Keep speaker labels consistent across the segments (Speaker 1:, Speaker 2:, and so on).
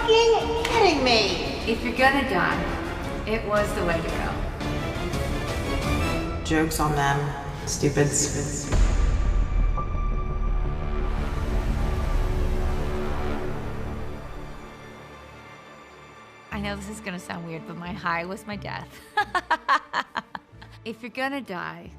Speaker 1: fucking kidding me?
Speaker 2: If you're gonna die, it was the way to go.
Speaker 1: Joke's on them, stupids.
Speaker 2: I know this is gonna sound weird, but my high was my death. If you're gonna die,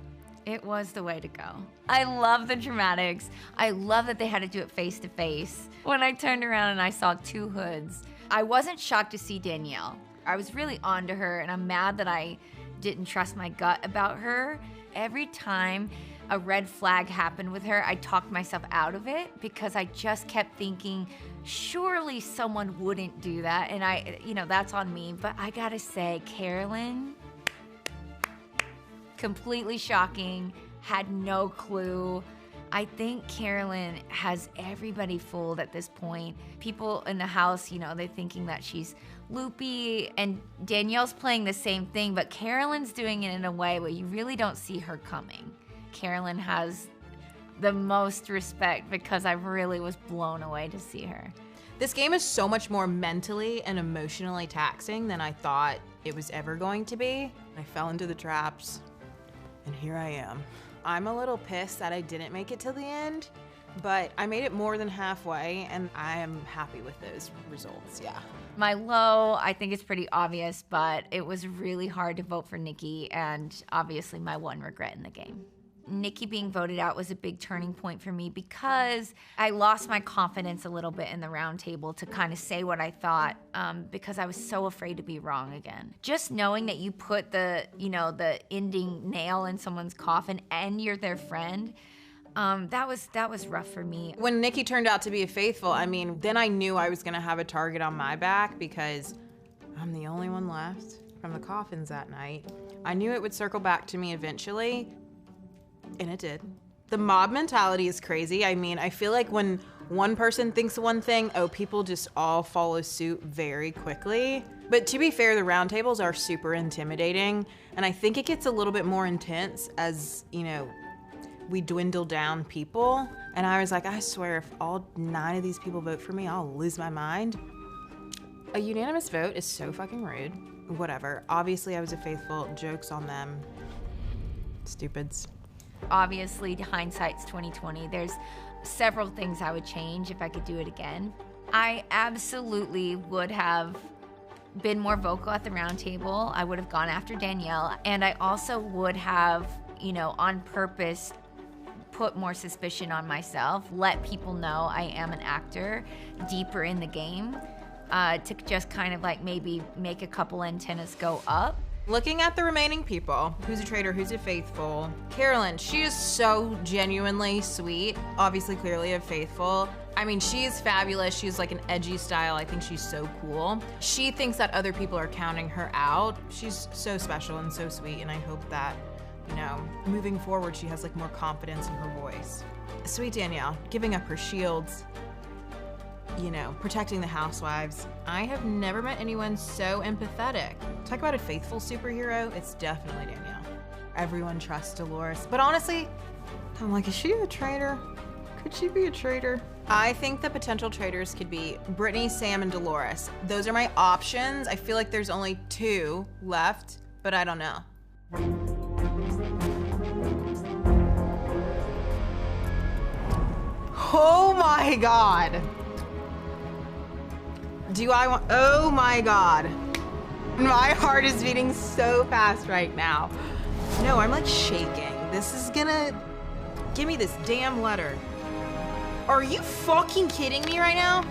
Speaker 2: it was the way to go. I love the dramatics. I love that they had to do it face to face. When I turned around and I saw two hoods, I wasn't shocked to see Danielle. I was really onto her, and I'm mad that I didn't trust my gut about her. Every time a red flag happened with her, I talked myself out of it because I just kept thinking, surely someone wouldn't do that. And that's on me. But I gotta say, Carolyn, completely shocking, had no clue. I think Carolyn has everybody fooled at this point. People in the house, they're thinking that she's loopy, and Danielle's playing the same thing, but Carolyn's doing it in a way where you really don't see her coming. Carolyn has the most respect because I really was blown away to see her.
Speaker 1: This game is so much more mentally and emotionally taxing than I thought it was ever going to be. I fell into the traps, and here I am. I'm a little pissed that I didn't make it till the end, but I made it more than halfway, and I am happy with those results, yeah.
Speaker 2: My low, I think it's pretty obvious, but it was really hard to vote for Nikki, and obviously my one regret in the game. Nikki being voted out was a big turning point for me because I lost my confidence a little bit in the round table to kind of say what I thought because I was so afraid to be wrong again. Just knowing that you put the ending nail in someone's coffin and you're their friend, that was rough for me.
Speaker 1: When Nikki turned out to be a faithful, then I knew I was gonna have a target on my back because I'm the only one left from the coffins that night. I knew it would circle back to me eventually, and it did. The mob mentality is crazy. I feel like when one person thinks one thing, people just all follow suit very quickly. But to be fair, the round tables are super intimidating, and I think it gets a little bit more intense as, we dwindle down people. And I was like, I swear, if all 9 of these people vote for me, I'll lose my mind. A unanimous vote is so fucking rude. Whatever. Obviously, I was a faithful. Joke's on them. Stupids.
Speaker 2: Obviously, hindsight's 2020. There's several things I would change if I could do it again. I absolutely would have been more vocal at the round table. I would have gone after Danielle, and I also would have, on purpose, put more suspicion on myself, let people know I am an actor deeper in the game, to just kind of maybe make a couple antennas go up.
Speaker 1: Looking at the remaining people, who's a traitor, who's a faithful, Carolyn, she is so genuinely sweet, obviously clearly a faithful. She is fabulous. She's like an edgy style. I think she's so cool. She thinks that other people are counting her out. She's so special and so sweet, and I hope that, moving forward, she has more confidence in her voice. Sweet Danielle, giving up her shields, protecting the housewives. I have never met anyone so empathetic. Talk about a faithful superhero, it's definitely Danielle. Everyone trusts Dolores, but honestly, I'm like, is she a traitor? Could she be a traitor? I think the potential traitors could be Brittany, Sam, and Dolores. Those are my options. I feel like there's only 2 left, but I don't know. Oh my God. Oh my God. My heart is beating so fast right now. No, I'm shaking. This is gonna, give me this damn letter. Are you fucking kidding me right now?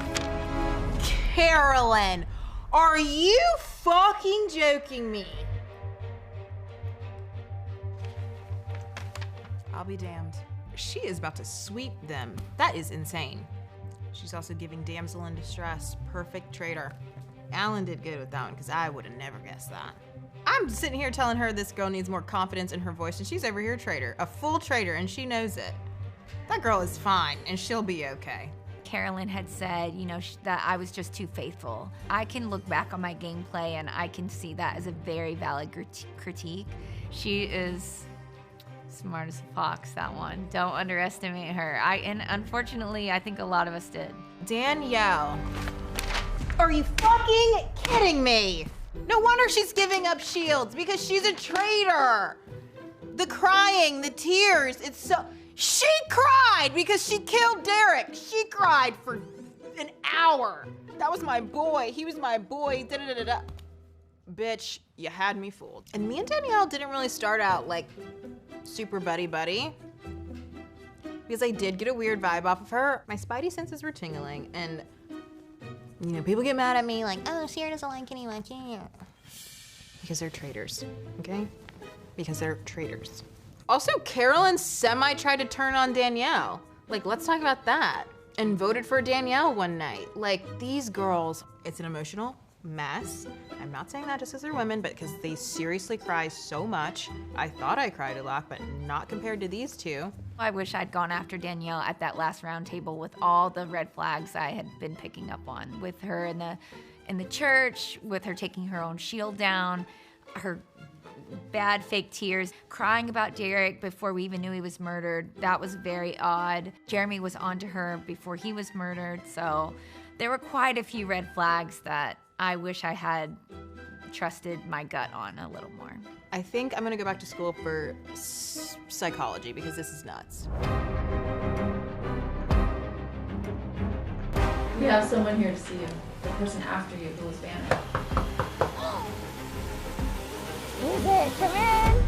Speaker 1: Carolyn, are you fucking joking me? I'll be damned. She is about to sweep them. That is insane. She's also giving damsel in distress. Perfect traitor. Alan did good with that one because I would have never guessed that. I'm sitting here telling her this girl needs more confidence in her voice, and she's over here a traitor. A full traitor, and she knows it. That girl is fine, and she'll be okay.
Speaker 2: Carolyn had said, that I was just too faithful. I can look back on my gameplay, and I can see that as a very valid critique. She is smart as a fox, that one. Don't underestimate her. And unfortunately, I think a lot of us did.
Speaker 1: Danielle. Are you fucking kidding me? No wonder she's giving up shields, because she's a traitor. The crying, the tears, it's so... She cried because she killed Derek. She cried for an hour. That was my boy. He was my boy. Da-da-da-da-da. Bitch, you had me fooled. And me and Danielle didn't really start out like super buddy-buddy, because I did get a weird vibe off of her. My spidey senses were tingling, and you know, people get mad at me like, oh, Ciara doesn't like anyone. Because they're traitors, okay? Because they're traitors. Also, Carolyn semi-tried to turn on Danielle. Like, let's talk about that. And voted for Danielle one night. Like, these girls, it's an emotional mess. I'm not saying that just because they're women, but because they seriously cry so much. I thought I cried a lot, but not compared to these two.
Speaker 2: I wish I'd gone after Danielle at that last round table with all the red flags I had been picking up on. With her in the church, with her taking her own shield down, her bad fake tears, crying about Derek before we even knew he was murdered. That was very odd. Jeremy was onto her before he was murdered, so there were quite a few red flags that I wish I had trusted my gut on a little more.
Speaker 1: I think I'm gonna go back to school for psychology, because this is nuts.
Speaker 3: We have someone here to see you. The person after you who was banished.
Speaker 2: Who's it? Come in!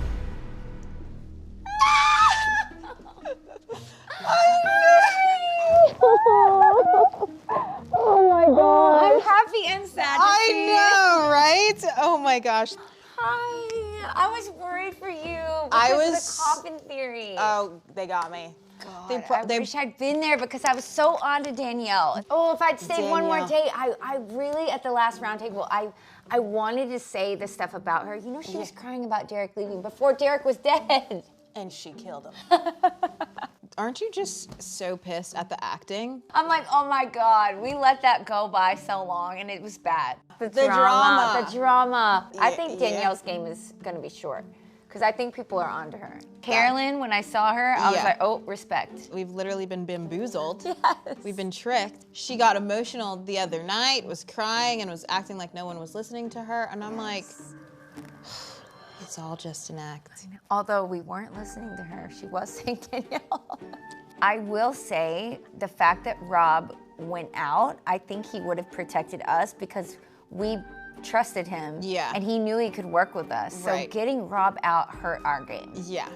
Speaker 2: Oh my god. I'm happy and sad to see you.
Speaker 1: I know, right? Oh my gosh.
Speaker 2: Hi. I was worried for you because
Speaker 1: I
Speaker 2: of
Speaker 1: was-
Speaker 2: the coffin theory.
Speaker 1: Oh, they got me.
Speaker 2: God, I wish I'd been there because I was so on to Danielle. Oh, if I'd stayed one more day, I really, at the last round table, I wanted to say the stuff about her. You know, she was crying about Derek leaving before Derek was dead.
Speaker 1: And she killed him. Aren't you just so pissed at the acting?
Speaker 2: I'm like, oh my God, we let that go by so long and it was bad. The drama. I think Danielle's game is gonna be short because I think people are onto her. Carolyn, when I saw her, I was like, oh, respect.
Speaker 1: We've literally been bamboozled.
Speaker 2: Yes.
Speaker 1: We've been tricked. She got emotional the other night, was crying and was acting like no one was listening to her. And I'm like, it's all just an act.
Speaker 2: Although we weren't listening to her, she was saying Danielle. I will say the fact that Rob went out, I think he would have protected us because we trusted him.
Speaker 1: Yeah.
Speaker 2: And he knew he could work with us. So getting Rob out hurt our game.
Speaker 1: Yeah.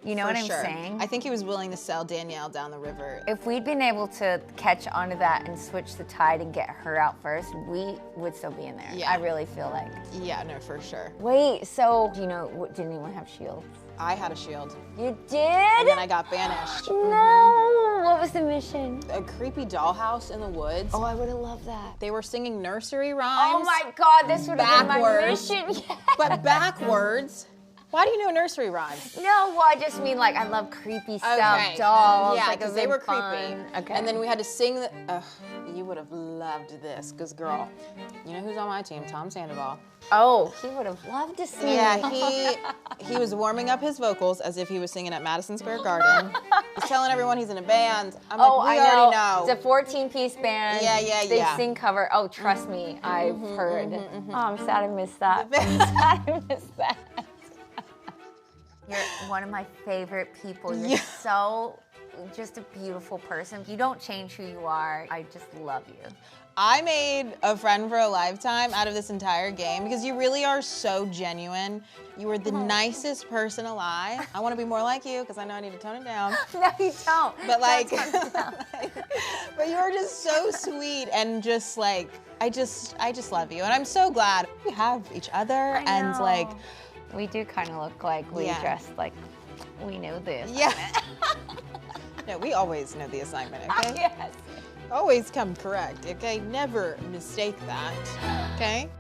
Speaker 2: You know what I'm saying?
Speaker 1: I think he was willing to sell Danielle down the river.
Speaker 2: If we'd been able to catch onto that and switch the tide and get her out first, we would still be in there.
Speaker 1: Yeah.
Speaker 2: I really feel like.
Speaker 1: Yeah, no, for sure.
Speaker 2: Wait, so, you know, did anyone have shields?
Speaker 1: I had a shield.
Speaker 2: You did?
Speaker 1: And then I got banished.
Speaker 2: No! What was the mission?
Speaker 1: A creepy dollhouse in the woods.
Speaker 2: Oh, I would have loved that.
Speaker 1: They were singing nursery rhymes.
Speaker 2: Oh my God, this would have been my
Speaker 1: Backwards.
Speaker 2: mission. Yes.
Speaker 1: But backwards. Why do you know nursery rhymes?
Speaker 2: No, well, I just mean like I love creepy stuff, dolls.
Speaker 1: Yeah,
Speaker 2: like,
Speaker 1: because
Speaker 2: it
Speaker 1: they
Speaker 2: was
Speaker 1: were
Speaker 2: fun.
Speaker 1: creepy.
Speaker 2: Okay.
Speaker 1: And then we had to sing the, you would have loved this, because girl, you know who's on my team? Tom Sandoval.
Speaker 2: Oh, he would have loved to sing.
Speaker 1: Yeah, he was warming up his vocals as if he was singing at Madison Square Garden. He's telling everyone he's in a band. I'm like, we already know.
Speaker 2: It's a 14-piece band.
Speaker 1: Yeah.
Speaker 2: They sing cover. Oh, trust me, I've heard. Oh, I'm sad I missed that. I'm sad I missed that. You're one of my favorite people. You're so just a beautiful person. You don't change who you are. I just love you.
Speaker 1: I made a friend for a lifetime out of this entire game because you really are so genuine. You are the nicest person alive. I want to be more like you because I know I need to tone it down.
Speaker 2: No, you don't.
Speaker 1: But like, but you are just so sweet and just like, I just love you. And I'm so glad we have each other and like.
Speaker 2: We do kind of look like we dressed like we know this.
Speaker 1: Yeah. No, we always know the assignment, okay?
Speaker 2: Yes.
Speaker 1: Always come correct, okay? Never mistake that, okay?